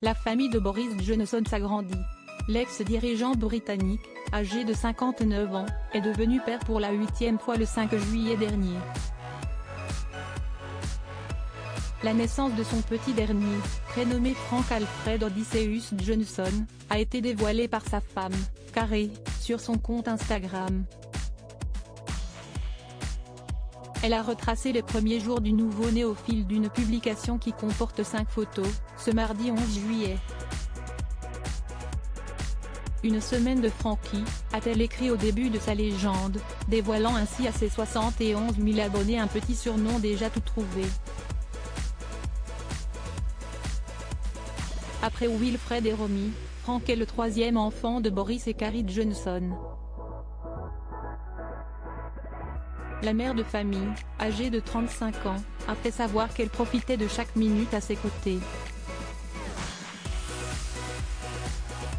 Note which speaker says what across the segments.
Speaker 1: La famille de Boris Johnson s'agrandit. L'ex-dirigeant britannique, âgé de 59 ans, est devenu père pour la 8e fois le 5 juillet dernier. La naissance de son petit dernier, prénommé Frank Alfred Odysseus Johnson, a été dévoilée par sa femme, Carey, sur son compte Instagram. Elle a retracé les premiers jours du nouveau-né au fil d'une publication qui comporte 5 photos, ce mardi 11 juillet. Une semaine de Frankie, a-t-elle écrit au début de sa légende, dévoilant ainsi à ses 71 000 abonnés un petit surnom déjà tout trouvé. Après Wilfred et Romy, Frank est le 3e enfant de Boris et Carrie Johnson. La mère de famille, âgée de 35 ans, a fait savoir qu'elle profitait de chaque minute à ses côtés.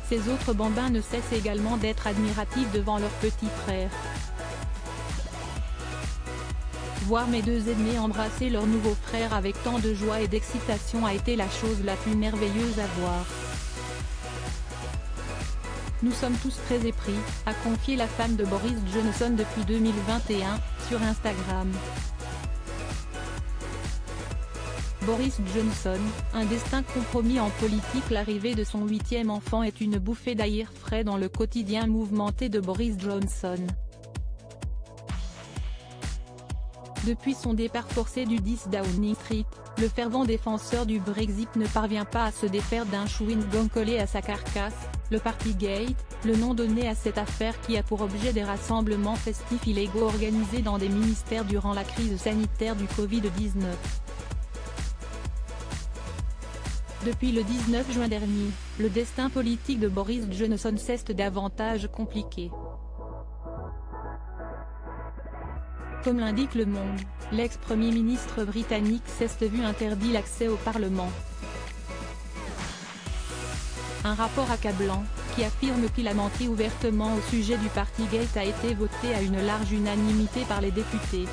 Speaker 1: Ses autres bambins ne cessent également d'être admiratifs devant leur petit frère. Voir mes 2 aînés embrasser leur nouveau frère avec tant de joie et d'excitation a été la chose la plus merveilleuse à voir. Nous sommes tous très épris, a confié la femme de Boris Johnson depuis 2021, sur Instagram. Boris Johnson, un destin compromis en politique. L'arrivée de son 8e enfant est une bouffée d'air frais dans le quotidien mouvementé de Boris Johnson. Depuis son départ forcé du 10 Downing Street, le fervent défenseur du Brexit ne parvient pas à se défaire d'un chewing-gum collé à sa carcasse, le Partygate, le nom donné à cette affaire qui a pour objet des rassemblements festifs illégaux organisés dans des ministères durant la crise sanitaire du Covid-19. Depuis le 19 juin dernier, le destin politique de Boris Johnson s'est davantage compliqué. Comme l'indique Le Monde, l'ex-premier ministre britannique s'est vu interdit l'accès au Parlement. Un rapport accablant, qui affirme qu'il a menti ouvertement au sujet du Partygate a été voté à une large unanimité par les députés.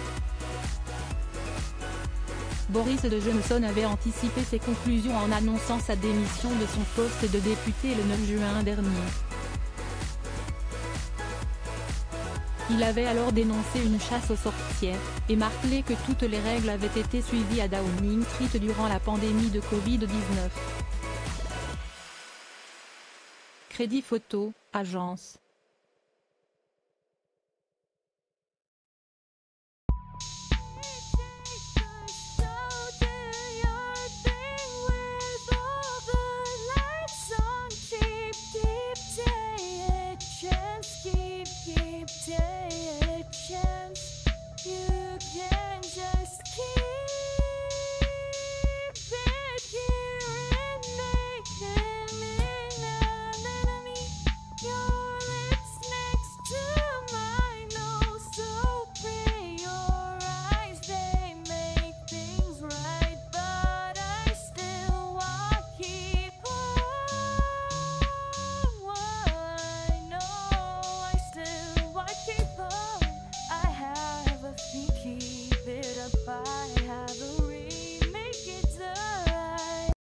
Speaker 1: Boris Johnson avait anticipé ses conclusions en annonçant sa démission de son poste de député le 9 juin dernier. Il avait alors dénoncé une chasse aux sorcières, et martelé que toutes les règles avaient été suivies à Downing Street durant la pandémie de Covid-19. Crédit photo, agence.